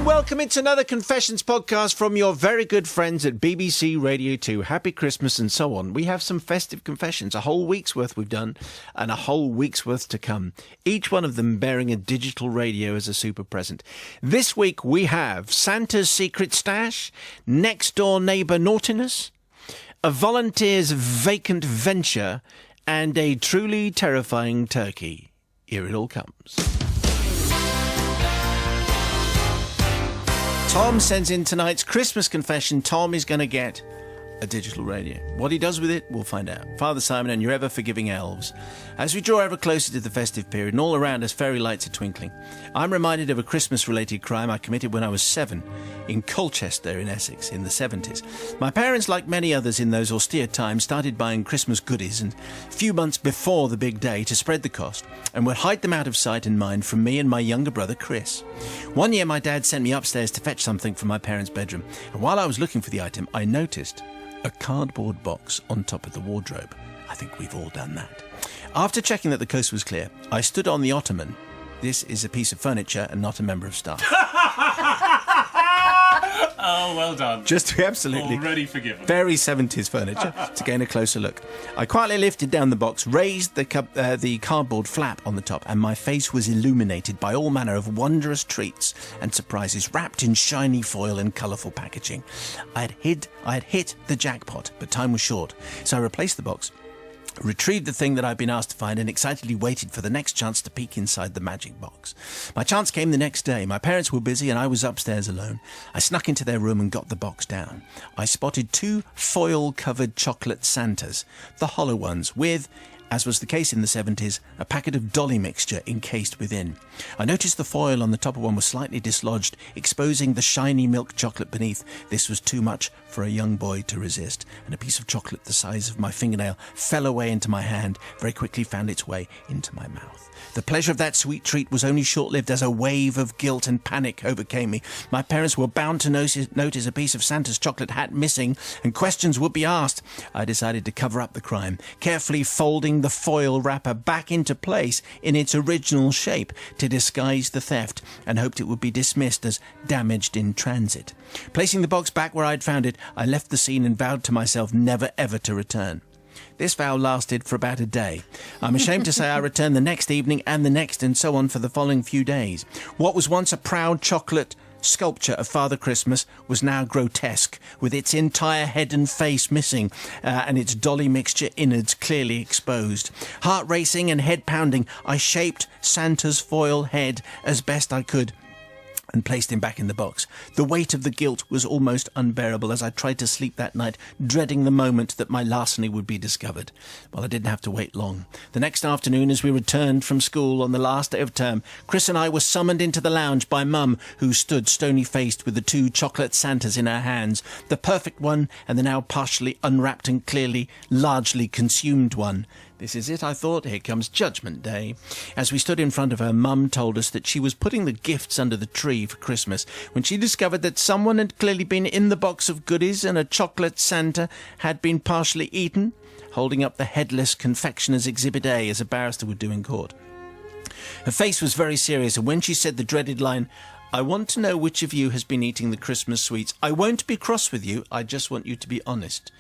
And welcome. It's another Confessions podcast from your very good friends at BBC Radio 2. Happy Christmas and so on. We have some festive confessions, a whole week's worth we've done and a whole week's worth to come. Each one of them bearing a digital radio as a super present. This week we have Santa's secret stash, next door neighbour naughtiness, a volunteer's vacant venture and a truly terrifying turkey. Here it all comes. Tom sends in tonight's Christmas confession. Tom is going to get a digital radio. What he does with it, we'll find out. Father Simon and your ever-forgiving elves. As we draw ever closer to the festive period and all around us fairy lights are twinkling, I'm reminded of a Christmas-related crime I committed when I was 7 in Colchester in Essex in the 70s. My parents, like many others in those austere times, started buying Christmas goodies and a few months before the big day to spread the cost and would hide them out of sight and mind from me and my younger brother Chris. One year my dad sent me upstairs to fetch something from my parents' bedroom, and while I was looking for the item, I noticed a cardboard box on top of the wardrobe. I think we've all done that. After checking that the coast was clear, I stood on the ottoman. This is a piece of furniture and not a member of staff. Oh, well done. Just to be absolutely already forgiven. Very 70s furniture to gain a closer look. I quietly lifted down the box, raised the cardboard flap on the top, and my face was illuminated by all manner of wondrous treats and surprises wrapped in shiny foil and colourful packaging. I had hit the jackpot, but time was short, so I replaced the box, retrieved the thing that I'd been asked to find, and excitedly waited for the next chance to peek inside the magic box. My chance came the next day. My parents were busy and I was upstairs alone. I snuck into their room and got the box down. I spotted 2 foil-covered chocolate Santas, the hollow ones, with, as was the case in the 70s, a packet of dolly mixture encased within. I noticed the foil on the top of one was slightly dislodged, exposing the shiny milk chocolate beneath. This was too much for a young boy to resist, and a piece of chocolate the size of my fingernail fell away into my hand, very quickly found its way into my mouth. The pleasure of that sweet treat was only short-lived as a wave of guilt and panic overcame me. My parents were bound to notice a piece of Santa's chocolate hat missing, and questions would be asked. I decided to cover up the crime, carefully folding the foil wrapper back into place in its original shape to disguise the theft, and hoped it would be dismissed as damaged in transit. Placing the box back where I'd found it, I left the scene and vowed to myself never ever to return. This vow lasted for about a day. I'm ashamed to say I returned the next evening and the next and so on for the following few days. What was once a proud chocolate sculpture of Father Christmas was now grotesque, with its entire head and face missing and its dolly mixture innards clearly exposed. Heart racing and head pounding, I shaped Santa's foil head as best I could and placed him back in the box. The weight of the guilt was almost unbearable as I tried to sleep that night, dreading the moment that my larceny would be discovered. Well, I didn't have to wait long. The next afternoon, as we returned from school on the last day of term, Chris and I were summoned into the lounge by Mum, who stood stony-faced with the 2 chocolate Santas in her hands, the perfect one and the now partially unwrapped and clearly largely consumed one. This is it, I thought. Here comes Judgment Day. As we stood in front of her, Mum told us that she was putting the gifts under the tree for Christmas when she discovered that someone had clearly been in the box of goodies and a chocolate Santa had been partially eaten, holding up the headless confectioner's Exhibit A as a barrister would do in court. Her face was very serious, and when she said the dreaded line, "I want to know which of you has been eating the Christmas sweets. I won't be cross with you. I just want you to be honest."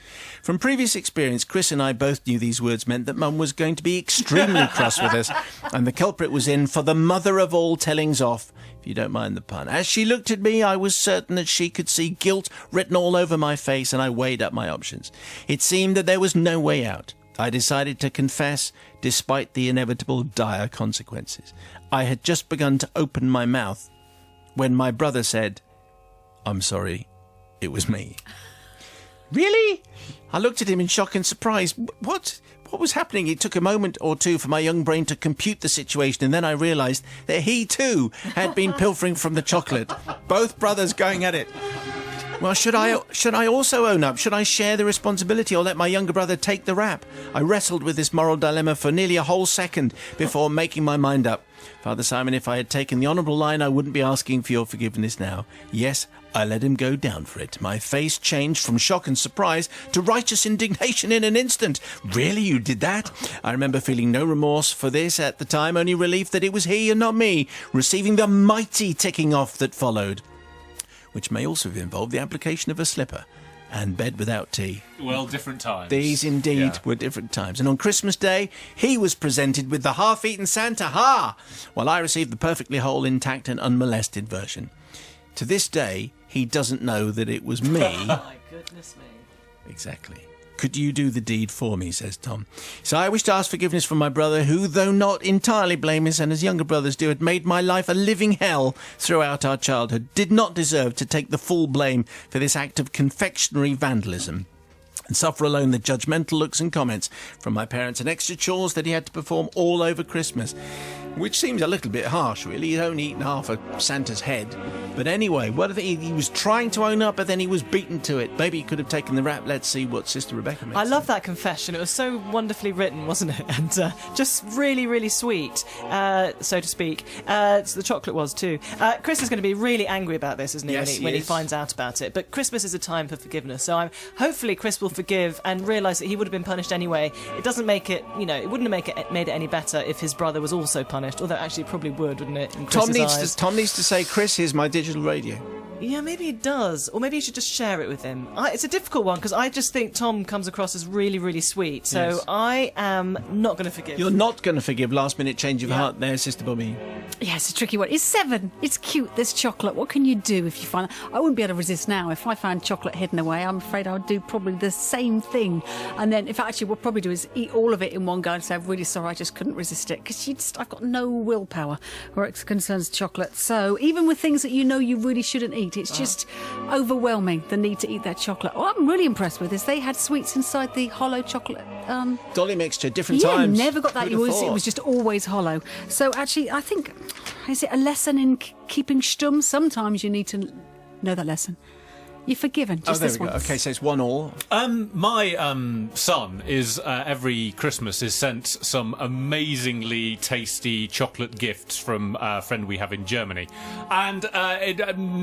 From previous experience, Chris and I both knew these words meant that Mum was going to be extremely cross with us, and the culprit was in for the mother of all tellings off, if you don't mind the pun. As she looked at me, I was certain that she could see guilt written all over my face, and I weighed up my options. It seemed that there was no way out. I decided to confess, despite the inevitable dire consequences. I had just begun to open my mouth when my brother said, "I'm sorry, it was me." Really? I looked at him in shock and surprise. What was happening? It took a moment or two for my young brain to compute the situation, and then I realised that he too had been pilfering from the chocolate. Both brothers going at it. Well, should I also own up? Should I share the responsibility or let my younger brother take the rap? I wrestled with this moral dilemma for nearly a whole second before making my mind up. Father Simon, if I had taken the honourable line, I wouldn't be asking for your forgiveness now. Yes, I let him go down for it. My face changed from shock and surprise to righteous indignation in an instant. Really, you did that? I remember feeling no remorse for this at the time, only relief that it was he and not me, receiving the mighty ticking off that followed. which may also have involved the application of a slipper and bed without tea. Well, different times. These indeed were different times. And on Christmas Day, he was presented with the half-eaten Santa, while I received the perfectly whole, intact and unmolested version. To this day, he doesn't know that it was me. My goodness me. Exactly. Could you do the deed for me, says Tom. So I wish to ask forgiveness from my brother, who, though not entirely blameless, and as younger brothers do, had made my life a living hell throughout our childhood, did not deserve to take the full blame for this act of confectionery vandalism, and suffer alone the judgmental looks and comments from my parents and extra chores that he had to perform all over Christmas. Which seems a little bit harsh, really. He'd only eaten half of Santa's head. But anyway, he was trying to own up, but then he was beaten to it. Maybe he could have taken the rap. Let's see what Sister Rebecca makes. I love that confession. It was so wonderfully written, wasn't it? And just really, really sweet, so to speak. So the chocolate was too. Chris is going to be really angry about this, isn't he, Yes, when he finds out about it. But Christmas is a time for forgiveness. So hopefully Chris will forgive and realise that he would have been punished anyway. It doesn't make it, it wouldn't have made it any better if his brother was also punished. Although actually it probably would, wouldn't it? In Tom Chris's eyes. needs to say, Chris, here's my digital radio. Yeah, maybe he does. Or maybe you should just share it with him. It's a difficult one because I just think Tom comes across as really, really sweet. So Yes. I am not going to forgive. You're not going to forgive last-minute change of heart there, Sister Bobby. Yeah, it's a tricky one. It's 7. It's cute, this chocolate. What can you do if you find... I wouldn't be able to resist now. If I found chocolate hidden away, I'm afraid I would do probably the same thing. And then, if actually what I'd probably do is eat all of it in one go and say, I'm really sorry, I just couldn't resist it. Because I've got no willpower where it concerns chocolate. So even with things that you know you really shouldn't eat, it's just overwhelming, the need to eat that chocolate. What I'm really impressed with is they had sweets inside the hollow chocolate... Dolly mixture, different yeah, times. never got that. Who'd have It thought? was just always hollow. So actually, I think, is it a lesson in keeping stum? Sometimes you need to know that lesson. You're forgiven. Just there this we go. once. Okay, so it's 1-1. My son is every Christmas is sent some amazingly tasty chocolate gifts from a friend we have in Germany, and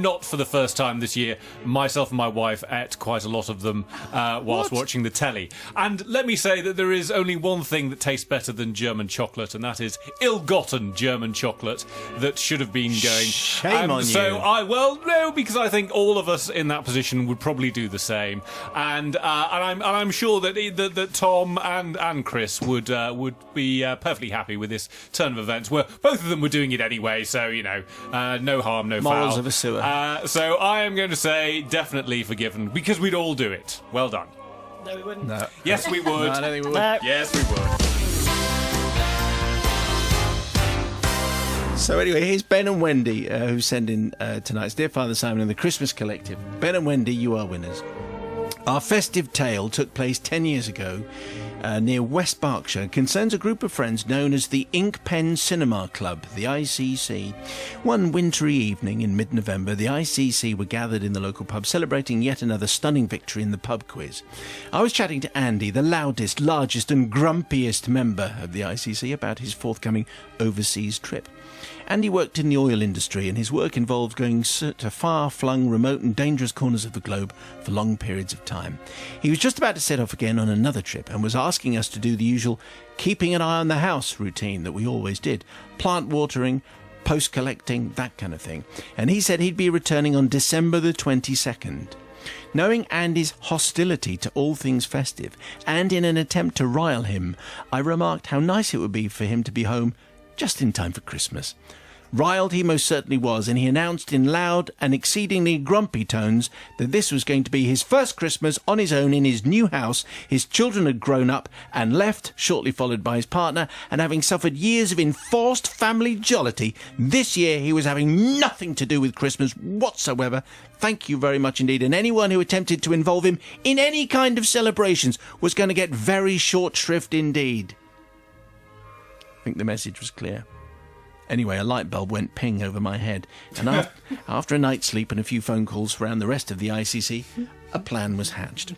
not for the first time this year, myself and my wife ate quite a lot of them whilst watching the telly. And let me say that there is only one thing that tastes better than German chocolate, and that is ill-gotten German chocolate that should have been going. Shame on so you. No, because I think all of us in that position would probably do the same, and I'm sure that Tom and Chris would be perfectly happy with this turn of events, where both of them were doing it anyway. So no harm, no foul. Morals of a sewer. So I am going to say definitely forgiven because we'd all do it. Well done. No, we wouldn't. No. Yes, we would. No, I don't think we would. Yes, we would. So anyway, here's Ben and Wendy who send in tonight's Dear Father Simon and the Christmas Collective. Ben and Wendy, you are winners. Our festive tale took place 10 years ago near West Berkshire. It concerns a group of friends known as the Ink Pen Cinema Club, the ICC. One wintry evening in mid-November, the ICC were gathered in the local pub celebrating yet another stunning victory in the pub quiz. I was chatting to Andy, the loudest, largest and grumpiest member of the ICC, about his forthcoming overseas trip. Andy worked in the oil industry, and his work involved going to far-flung, remote and dangerous corners of the globe for long periods of time. He was just about to set off again on another trip and was asking us to do the usual keeping an eye on the house routine that we always did. Plant watering, post collecting, that kind of thing. And he said he'd be returning on December the 22nd. Knowing Andy's hostility to all things festive, and in an attempt to rile him, I remarked how nice it would be for him to be home just in time for Christmas. Riled he most certainly was, and he announced in loud and exceedingly grumpy tones that this was going to be his first Christmas on his own in his new house. His children had grown up and left, shortly followed by his partner, and having suffered years of enforced family jollity, this year he was having nothing to do with Christmas whatsoever. Thank you very much indeed, and anyone who attempted to involve him in any kind of celebrations was going to get very short shrift indeed. I think the message was clear. Anyway, a light bulb went ping over my head, and after a night's sleep and a few phone calls around the rest of the ICC, a plan was hatched.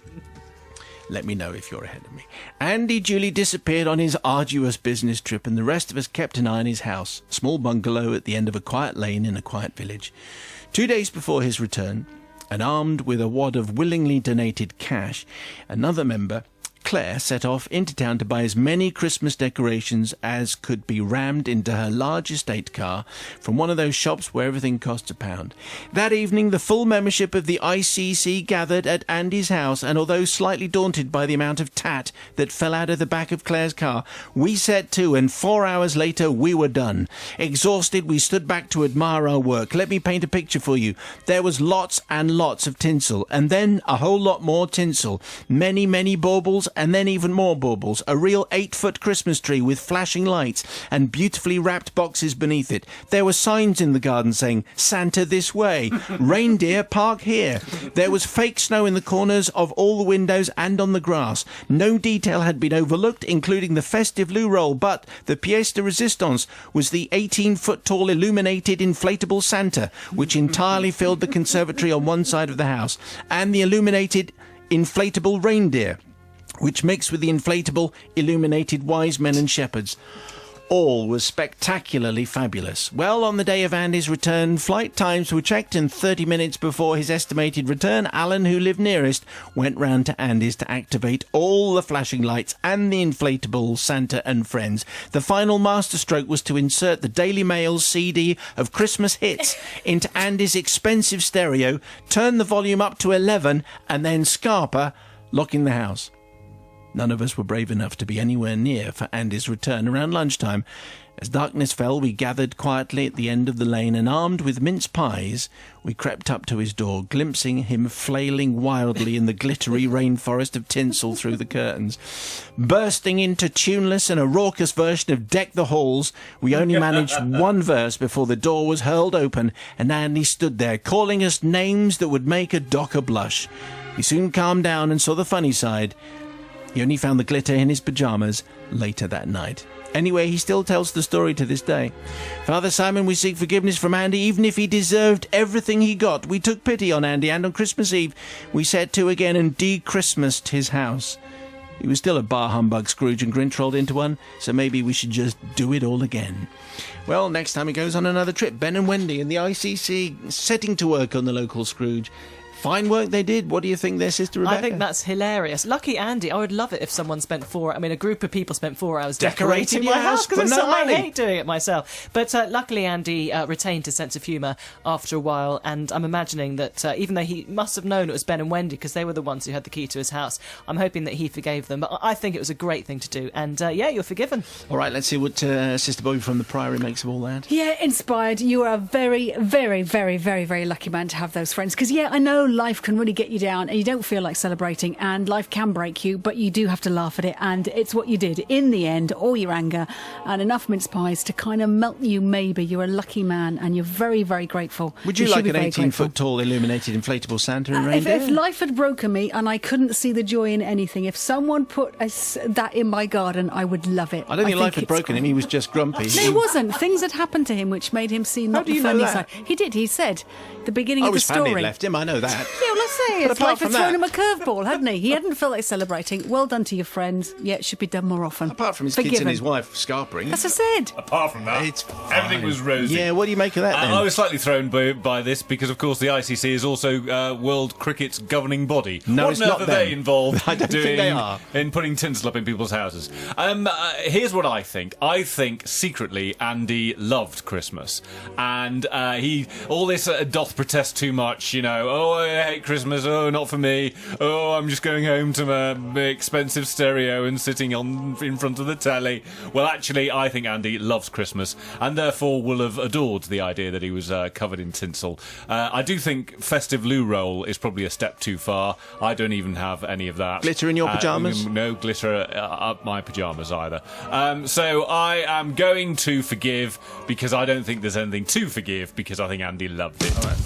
Let me know if you're ahead of me. Andy duly disappeared on his arduous business trip, and the rest of us kept an eye on his house, a small bungalow at the end of a quiet lane in a quiet village. 2 days before his return, and armed with a wad of willingly donated cash, another member Claire set off into town to buy as many Christmas decorations as could be rammed into her large estate car from one of those shops where everything costs £1. That evening, the full membership of the ICC gathered at Andy's house, and although slightly daunted by the amount of tat that fell out of the back of Claire's car, we set to, and 4 hours later we were done. Exhausted, we stood back to admire our work. Let me paint a picture for you. There was lots and lots of tinsel, and then a whole lot more tinsel. Many, many baubles, and then even more baubles. A real 8-foot Christmas tree with flashing lights and beautifully wrapped boxes beneath it. There were signs in the garden saying, Santa this way, reindeer park here. There was fake snow in the corners of all the windows and on the grass. No detail had been overlooked, including the festive loo roll, but the pièce de résistance was the 18-foot-tall illuminated inflatable Santa, which entirely filled the conservatory on one side of the house, and the illuminated inflatable reindeer, which mixed with the inflatable illuminated wise men and shepherds. All was spectacularly fabulous. Well, on the day of Andy's return, flight times were checked, and 30 minutes before his estimated return, Alan, who lived nearest, went round to Andy's to activate all the flashing lights and the inflatable Santa and friends. The final masterstroke was to insert the Daily Mail's CD of Christmas hits into Andy's expensive stereo, turn the volume up to 11, and then scarper, locking the house. None of us were brave enough to be anywhere near for Andy's return around lunchtime. As darkness fell, we gathered quietly at the end of the lane, and armed with mince pies, we crept up to his door, glimpsing him flailing wildly in the glittery rainforest of tinsel through the curtains. Bursting into tuneless and a raucous version of Deck the Halls, we only managed one verse before the door was hurled open, and Andy stood there, calling us names that would make a docker blush. He soon calmed down and saw the funny side. He only found the glitter in his pyjamas later that night. Anyway, he still tells the story to this day. Father Simon, we seek forgiveness from Andy, even if he deserved everything he got. We took pity on Andy, and on Christmas Eve, we set to again and de-Christmased his house. He was still a bar humbug Scrooge, and Grinch rolled into one, so maybe we should just do it all again. Well, next time he goes on another trip, Ben and Wendy and the ICC setting to work on the local Scrooge. Fine work they did. What do you think, their sister Rebecca? I think that's hilarious. Lucky Andy. I would love it if someone spent a group of people spent 4 hours decorating my house, because I hate doing it myself. But luckily Andy retained his sense of humour after a while, and I'm imagining that even though he must have known it was Ben and Wendy because they were the ones who had the key to his house, I'm hoping that he forgave them. But I think it was a great thing to do, and yeah, you're forgiven. All right, let's see what Sister Bobby from the Priory makes of all that. Yeah, inspired. You are a very, very, very, very, very lucky man to have those friends, because I know life can really get you down and you don't feel like celebrating, and life can break you, but you do have to laugh at it, and it's what you did in the end, all your anger and enough mince pies to kind of melt you. Maybe you're a lucky man and you're very, very grateful. Would you like an 18-foot tall illuminated inflatable Santa and reindeer? If life had broken me and I couldn't see the joy in anything, if someone put that in my garden, I would love it. I don't think life had broken him. He was just grumpy. No, it wasn't. Things had happened to him which made him see not the funny side. He did. He said the beginning of the story. His family left him. I know that. Yeah, well, let's say it's life had thrown him a curveball, hadn't he? He hadn't felt like celebrating. Well done to your friends. Yeah, it should be done more often. Apart from his kids and his wife scarpering. As I said. Apart from that, everything was rosy. Yeah, what do you make of that then? I was slightly thrown by this because, of course, the ICC is also World Cricket's governing body. No, what it's on not earth are they involved I don't think they are. in putting tinsel up in people's houses? Here's what I think. I think secretly Andy loved Christmas, and all this doth protest too much. Oh, I hate Christmas. Oh, not for me. Oh, I'm just going home to my expensive stereo and sitting in front of the telly. Well, actually, I think Andy loves Christmas, and therefore will have adored the idea that he was covered in tinsel. I do think festive loo roll is probably a step too far. I don't even have any of that. Glitter in your pyjamas? No glitter up my pyjamas either. So I am going to forgive, because I don't think there's anything to forgive, because I think Andy loved it. All right.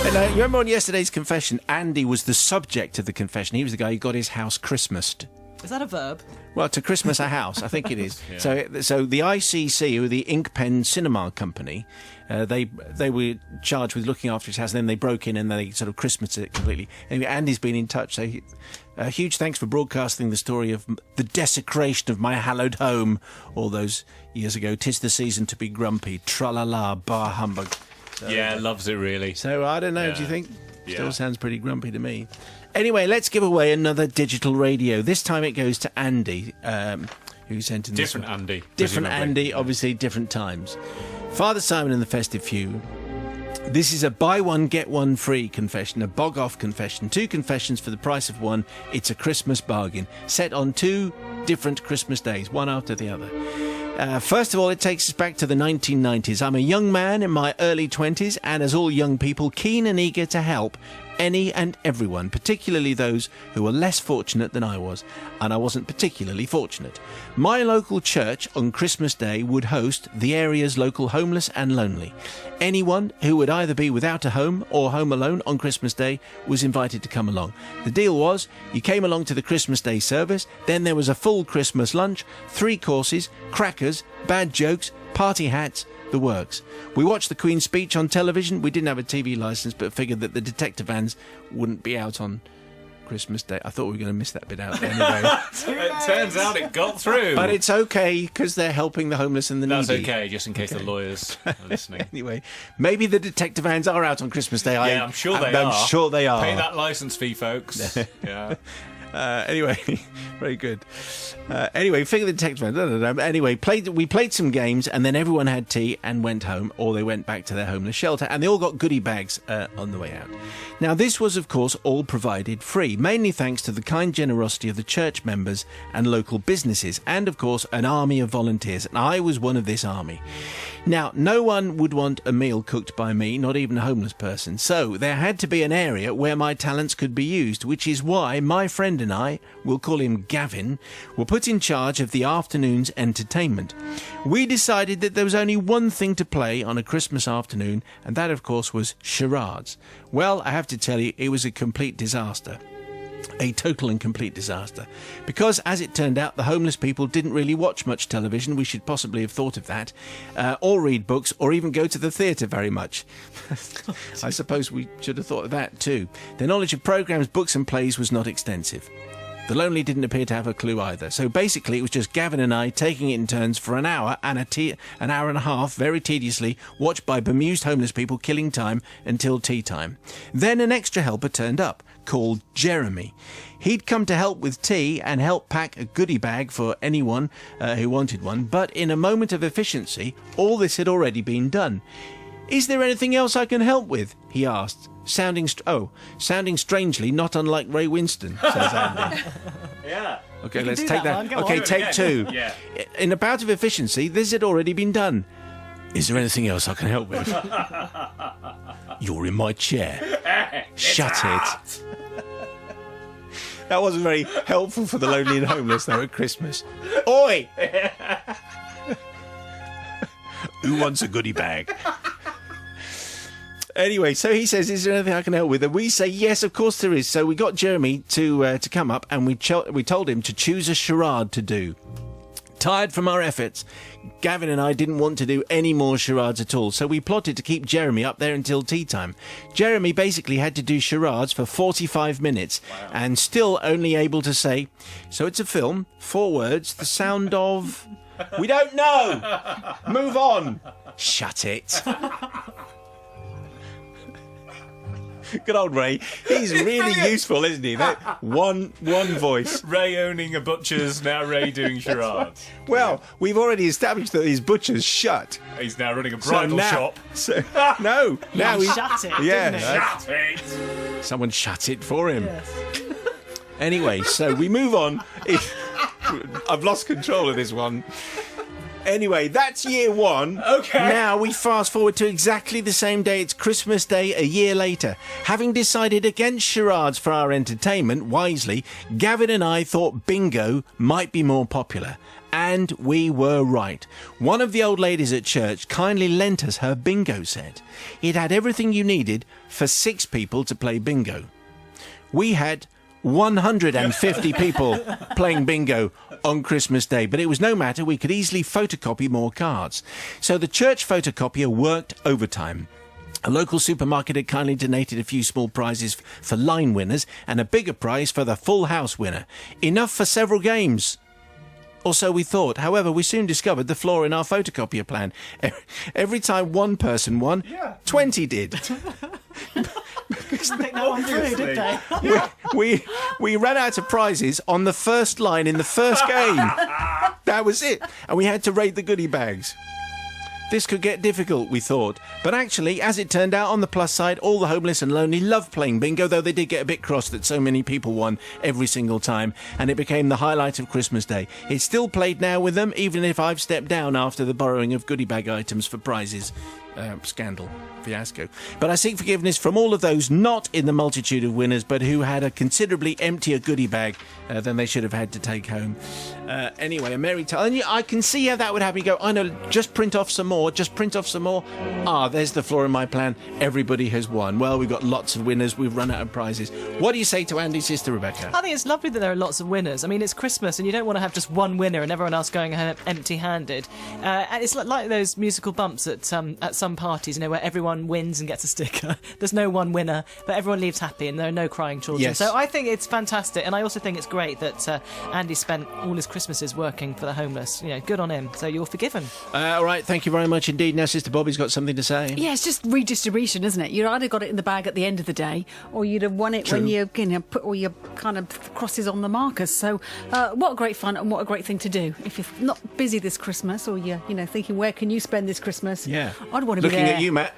And, you remember on yesterday's confession, Andy was the subject of the confession. He was the guy who got his house Christmased. Is that a verb? Well, to Christmas a house, I think it is. Yeah. So the ICC, who are the Ink Pen Cinema Company, they were charged with looking after his house, and then they broke in and they sort of Christmased it completely. Anyway, Andy's been in touch, so huge thanks for broadcasting the story of the desecration of my hallowed home all those years ago. 'Tis the season to be grumpy, tra-la-la, bar humbug. So, yeah, loves it really. So I don't know, do you think Still sounds pretty grumpy to me. Anyway, let's give away another digital radio. This time it goes to Andy, who sent in Different Andy. Different presumably. Andy, obviously different times. Father Simon and the Festive Few. This is a buy one, get one free confession, a bog-off confession. 2 confessions for the price of one. It's a Christmas bargain, set on 2 different Christmas days, one after the other. First of all, it takes us back to the 1990s. I'm a young man in my early 20s, and as all young people, keen and eager to help any and everyone, particularly those who were less fortunate than I was, and I wasn't particularly fortunate. My local church on Christmas Day would host the area's local homeless and lonely. Anyone who would either be without a home or home alone on Christmas Day was invited to come along. The deal was, you came along to the Christmas Day service, then there was a full Christmas lunch, 3 courses, crackers, bad jokes, party hats, the works. We watched the Queen's speech on television. We didn't have a TV licence, but figured that the detector vans wouldn't be out on Christmas Day. I thought we were going to miss that bit out anyway. It turns out it got through. But it's okay, because they're helping the homeless and the That's needy. okay, just in case the lawyers are listening. Anyway, maybe the detector vans are out on Christmas Day. Yeah, I'm sure they are. I'm sure they are. Pay that licence fee, folks. Yeah. Anyway, very good. Anyway, figure the text man. Anyway, we played some games, and then everyone had tea and went home, or they went back to their homeless shelter, and they all got goodie bags on the way out. Now, this was, of course, all provided free, mainly thanks to the kind generosity of the church members and local businesses, and, of course, an army of volunteers, and I was one of this army. Now, no one would want a meal cooked by me, not even a homeless person, so there had to be an area where my talents could be used, which is why my friend and I, we'll call him Gavin, were put in charge of the afternoon's entertainment. We decided that there was only one thing to play on a Christmas afternoon, and that, of course, was charades. Well, I have to tell you, it was a complete disaster. A total and complete disaster. Because, as it turned out, the homeless people didn't really watch much television. We should possibly have thought of that. Or read books, or even go to the theatre very much. I suppose we should have thought of that too. Their knowledge of programmes, books and plays was not extensive. The lonely didn't appear to have a clue either. So basically it was just Gavin and I taking it in turns for an hour and an hour and a half, very tediously, watched by bemused homeless people killing time until tea time. Then an extra helper turned up, called Jeremy. He'd come to help with tea and help pack a goodie bag for anyone who wanted one, but in a moment of efficiency, all this had already been done. "Is there anything else I can help with?" he asked, sounding strangely not unlike Ray Winston, says Andy. Yeah. Okay, You can let's do take that one, that. go Okay, on. take 2. Yeah. In a bout of efficiency, this had already been done. "Is there anything else I can help with?" "You're in my chair." "Shut it." That wasn't very helpful for the lonely and homeless, though, at Christmas. "Oi! Who wants a goodie bag?" Anyway, so he says, "Is there anything I can help with?" And we say, "Yes, of course there is." So we got Jeremy to come up, and we told him to choose a charade to do. Tired from our efforts, Gavin and I didn't want to do any more charades at all, so we plotted to keep Jeremy up there until tea time. Jeremy basically had to do charades for 45 minutes, and still only able to say, "So it's a film, 4 words, the sound of..." "We don't know! Move on!" "Shut it!" Good old Ray. He's really useful, isn't he? That one voice. Ray owning a butcher's, now Ray doing charades. Well, we've already established that his butcher's shut. He's now running a bridal shop. Now He he's... shut it, Yeah, didn't he? Shut it! someone shut it for him. Yes. Anyway, so we move on. I've lost control of this one. Anyway, that's year 1. Okay. Now we fast forward to exactly the same day. It's Christmas Day a year later. Having decided against charades for our entertainment, wisely, Gavin and I thought bingo might be more popular. And we were right. One of the old ladies at church kindly lent us her bingo set. It had everything you needed for 6 people to play bingo. We had 150 people playing bingo on Christmas Day, but it was no matter. We could easily photocopy more cards. So the church photocopier worked overtime. A local supermarket had kindly donated a few small prizes for line winners and a bigger prize for the full house winner. Enough for several games. or so we thought. However, we soon discovered the flaw in our photocopier plan. Every time one person won, 20 did. Didn't think that one through, did they? We ran out of prizes on the first line in the first game. That was it. And we had to raid the goodie bags. This could get difficult, we thought. But actually, as it turned out, on the plus side, all the homeless and lonely loved playing bingo, though they did get a bit cross that so many people won every single time, and it became the highlight of Christmas Day. It's still played now with them, even if I've stepped down after the borrowing of goodie bag items for prizes. Scandal. Fiasco. But I seek forgiveness from all of those not in the multitude of winners, but who had a considerably emptier goodie bag than they should have had to take home. Anyway, a merry time. And I can see how that would happen. You go, I know, just print off some more, there's the flaw in my plan. Everybody has won. Well, we've got lots of winners. We've run out of prizes. What do you say to Andy's sister, Rebecca? I think it's lovely that there are lots of winners. I mean, it's Christmas and you don't want to have just one winner and everyone else going home empty-handed. And it's like those musical bumps at some parties, where everyone wins and gets a sticker. There's no one winner, but everyone leaves happy and there are no crying children. Yes. So I think it's fantastic, and I also think it's great that Andy spent all his Christmases working for the homeless. Good on him. So you're forgiven. All right, thank you very much indeed. Now, Sister Bobby's got something to say. Yeah, it's just redistribution, isn't it? You either got it in the bag at the end of the day, or you'd have won it when you put all your kind of crosses on the markers. So, what a great fun and what a great thing to do. If you're not busy this Christmas, or you're thinking where can you spend this Christmas? Yeah, I'd want to be looking there. at you, Matt.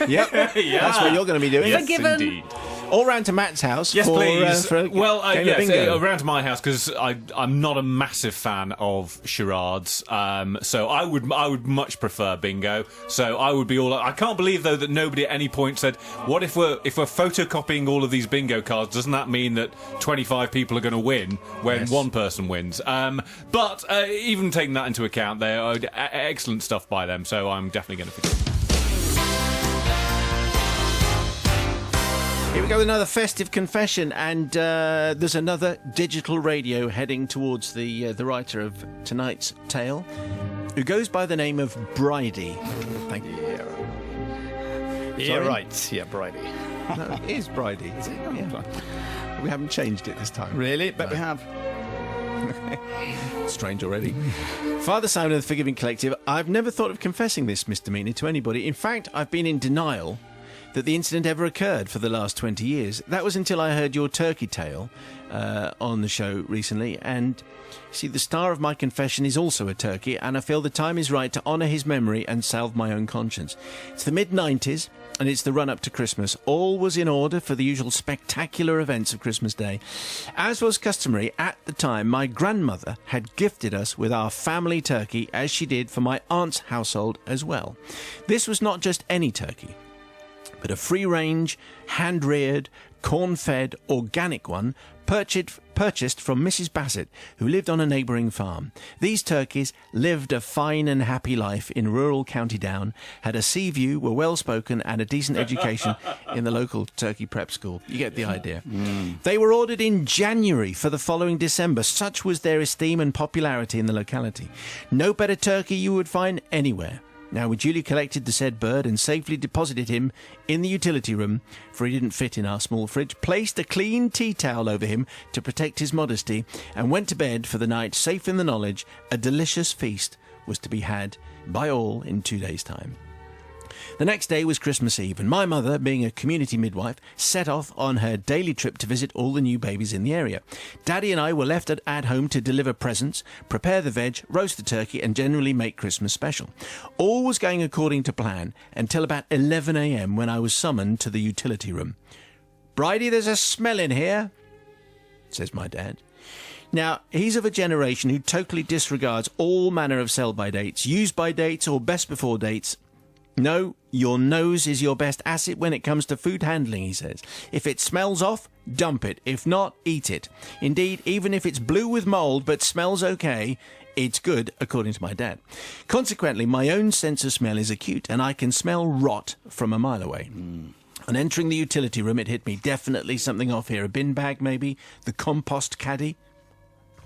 Yep, that's what you're going to be doing. Yes, Forgiven. indeed. All round to Matt's house. Yes, for, please. For a game of bingo. Around to my house because I'm not a massive fan of charades. So I would much prefer bingo. So I would be all. I can't believe though that nobody at any point said, "What if we're photocopying all of these bingo cards? Doesn't that mean that 25 people are going to win when one person wins?" But even taking that into account, they are excellent stuff by them. So I'm definitely going to forgive them. Here we go with another festive confession, and there's another digital radio heading towards the writer of tonight's tale, who goes by the name of Bridie. Thank you. Yeah, right. Yeah, Bridie. No, it is Bridie. Is it? Yeah. We haven't changed it this time. Really? Bet we have. Strange already. Father Simon of the Forgiving Collective, I've never thought of confessing this misdemeanour to anybody. In fact, I've been in denial that the incident ever occurred for the last 20 years. That was until I heard your turkey tale on the show recently. And see, the star of my confession is also a turkey, and I feel the time is right to honour his memory and salve my own conscience. It's the mid-90s, and it's the run-up to Christmas. All was in order for the usual spectacular events of Christmas Day. As was customary at the time, my grandmother had gifted us with our family turkey, as she did for my aunt's household as well. This was not just any turkey, but a free-range, hand-reared, corn-fed, organic one purchased from Mrs. Bassett, who lived on a neighbouring farm. These turkeys lived a fine and happy life in rural County Down, had a sea view, were well-spoken, and a decent education in the local turkey prep school. You get the idea. They were ordered in January for the following December. Such was their esteem and popularity in the locality. No better turkey you would find anywhere. Now, we duly collected the said bird and safely deposited him in the utility room, for he didn't fit in our small fridge, placed a clean tea towel over him to protect his modesty, and went to bed for the night, safe in the knowledge a delicious feast was to be had by all in 2 days' time. The next day was Christmas Eve, and my mother, being a community midwife, set off on her daily trip to visit all the new babies in the area. Daddy and I were left at home to deliver presents, prepare the veg, roast the turkey, and generally make Christmas special. All was going according to plan until about 11 a.m. when I was summoned to the utility room. "Bridie, there's a smell in here," says my dad. Now, he's of a generation who totally disregards all manner of sell-by dates, use-by dates, or best-before dates. No, your nose is your best asset when it comes to food handling, he says. If it smells off, dump it. If not, eat it. Indeed, even if it's blue with mould but smells okay, it's good, according to my dad. Consequently, my own sense of smell is acute, and I can smell rot from a mile away. On entering the utility room, it hit me. Definitely something off here. A bin bag, maybe? The compost caddy?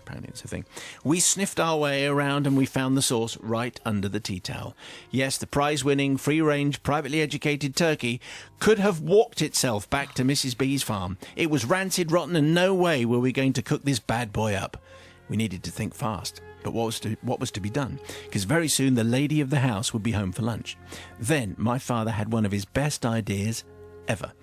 Apparently it's a thing. We sniffed our way around and we found the source right under the tea towel. Yes, the prize-winning, free-range, privately educated turkey could have walked itself back to Mrs. B's farm. It was rancid, rotten, and no way were we going to cook this bad boy up. We needed to think fast. But what was to be done? Because very soon the lady of the house would be home for lunch. Then my father had one of his best ideas ever.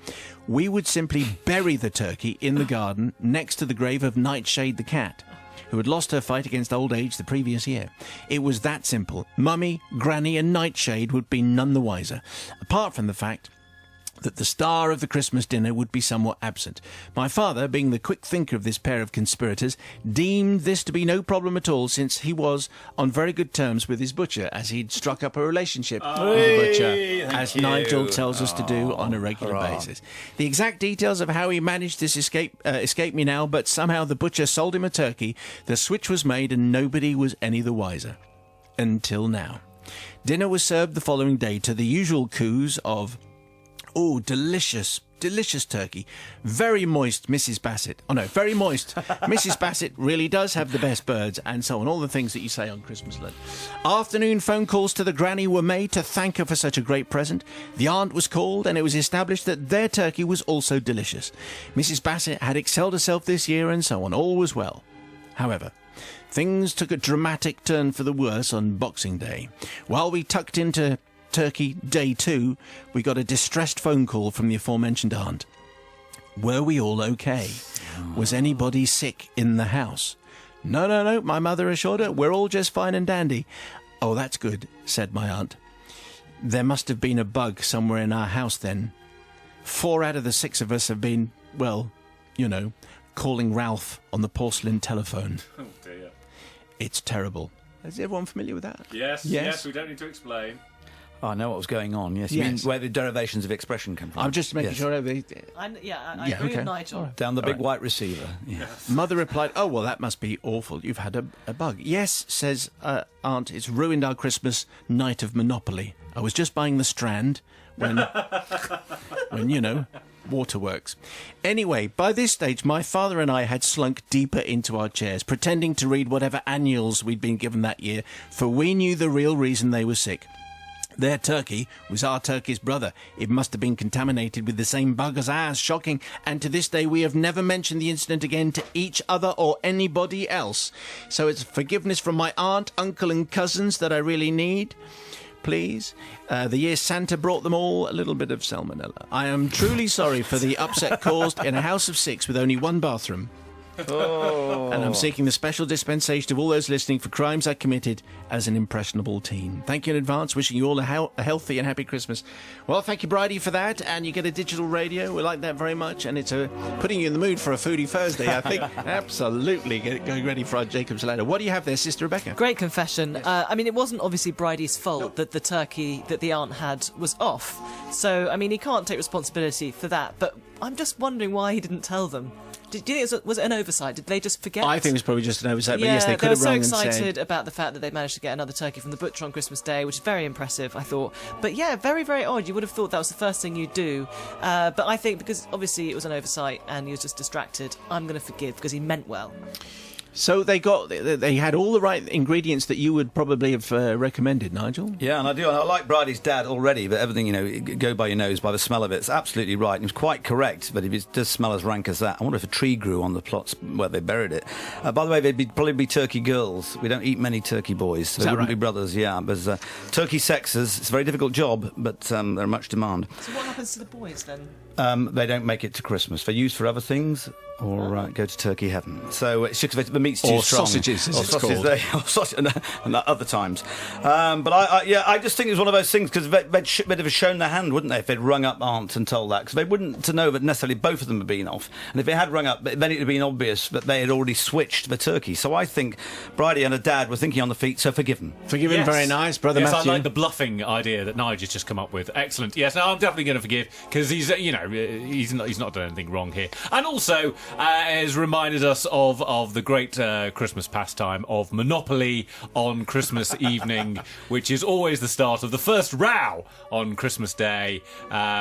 We would simply bury the turkey in the garden next to the grave of Nightshade the cat, who had lost her fight against old age the previous year. It was that simple. Mummy, Granny and Nightshade would be none the wiser, apart from the fact that the star of the Christmas dinner would be somewhat absent. My father, being the quick thinker of this pair of conspirators, deemed this to be no problem at all, since he was on very good terms with his butcher, as he'd struck up a relationship with the butcher, as Nigel tells us to do on a regular basis. The exact details of how he managed this escape me now, but somehow the butcher sold him a turkey, the switch was made, and nobody was any the wiser. Until now. Dinner was served the following day to the usual coos of... Oh, delicious, delicious turkey. Very moist, Mrs. Bassett. Oh, no, very moist. Mrs. Bassett really does have the best birds, and so on. All the things that you say on Christmas lunch. Afternoon phone calls to the granny were made to thank her for such a great present. The aunt was called, and it was established that their turkey was also delicious. Mrs. Bassett had excelled herself this year, and so on. All was well. However, things took a dramatic turn for the worse on Boxing Day. While we tucked into Turkey Day 2, we got a distressed phone call from the aforementioned aunt. Were we all okay? Was anybody sick in the house? No, my mother assured her. We're all just fine and dandy. Oh, that's good, said my aunt. There must have been a bug somewhere in our house then. 4 out of the 6 of us have been, well, you know, calling Ralph on the porcelain telephone. Oh, dear. It's terrible. Is everyone familiar with that? Yes, we don't need to explain. I know what was going on, yes. You Yes. mean where the derivations of expression come from? I'm just making Yes. sure. I agree okay. with Nigel. Down the big white receiver. Yeah. Mother replied, oh, well, that must be awful. You've had a bug. Yes, says Aunt, it's ruined our Christmas night of Monopoly. I was just buying the Strand when, you know, waterworks. Anyway, by this stage, my father and I had slunk deeper into our chairs, pretending to read whatever annuals we'd been given that year, for we knew the real reason they were sick. Their turkey was our turkey's brother. It must have been contaminated with the same bug as ours. Shocking. And to this day, we have never mentioned the incident again to each other or anybody else. So it's forgiveness from my aunt, uncle and cousins that I really need. Please. The year Santa brought them all a little bit of salmonella. I am truly sorry for the upset caused in a house of 6 with only 1 bathroom. Oh. And I'm seeking the special dispensation of all those listening for crimes I committed as an impressionable teen. Thank you in advance. Wishing you all a healthy and happy Christmas. Well, thank you, Bridie, for that. And you get a digital radio. We like that very much. And it's putting you in the mood for a Foodie Thursday, I think. Absolutely. Going ready for our Jacob's Ladder. What do you have there, Sister Rebecca? Great confession. I mean, it wasn't obviously Bridie's fault that the turkey that the aunt had was off. So, I mean, he can't take responsibility for that. But I'm just wondering why he didn't tell them. Do you think was it an oversight? Did they just forget? I think it was probably just an oversight, but Yeah, yes, they could were have so rung and excited said... about the fact that they managed to get another turkey from the butcher on Christmas Day, which is very impressive, I thought. But yeah, very, very odd. You would have thought that was the first thing you'd do. But I think because obviously it was an oversight and he was just distracted, I'm going to forgive because he meant well. So they had all the right ingredients that you would probably have recommended, Nigel. Yeah, and I do. I like Bridie's dad already, but everything, you know, go by your nose, by the smell of it. It's absolutely right. And he was quite correct, but if it does smell as rank as that, I wonder if a tree grew on the plots where they buried it. By the way, they'd probably be turkey girls. We don't eat many turkey boys. So they wouldn't be brothers, yeah. But turkey sexers, it's a very difficult job, but they're in much demand. So what happens to the boys then? They don't make it to Christmas. They're used for other things or go to turkey heaven. So it's just the meat's too strong. Or sausages, as or it's sausages, called. Or sausage, and other times. But I just think it was one of those things because they'd have shown their hand, wouldn't they, if they'd rung up Aunt and told that? Because they wouldn't to know that necessarily both of them had been off. And if they had rung up, then it would have been obvious that they had already switched the turkey. So I think Bridie and her dad were thinking on the feet, so forgive them. Forgive him, very nice, Brother Yes, Matthew. I like the bluffing idea that Nigel's just come up with. Excellent. Yes, no, I'm definitely going to forgive because he's not done anything wrong here, and also has reminded us of the great Christmas pastime of Monopoly on Christmas evening, which is always the start of the first row on Christmas Day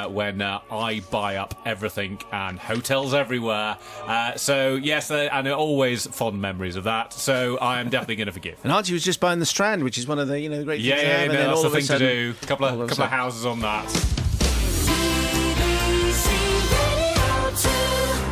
when I buy up everything and hotels everywhere. So yes, and always fond memories of that. So I am definitely going to forgive. And Archie was just buying the Strand, which is one of the great things to have. And then that's all the of a thing to sudden, do. Couple of houses on that. BBC Radio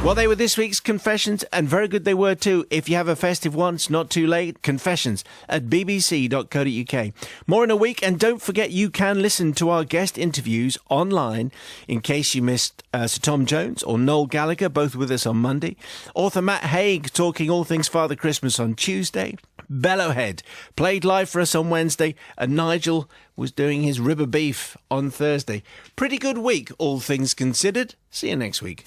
2. Well, they were this week's Confessions, and very good they were too. If you have a festive one, it's not too late. Confessions at bbc.co.uk. More in a week, and don't forget you can listen to our guest interviews online in case you missed Sir Tom Jones or Noel Gallagher, both with us on Monday. Author Matt Haig talking all things Father Christmas on Tuesday. Bellowhead played live for us on Wednesday, and Nigel was doing his ribber beef on Thursday. Pretty good week, all things considered. See you next week.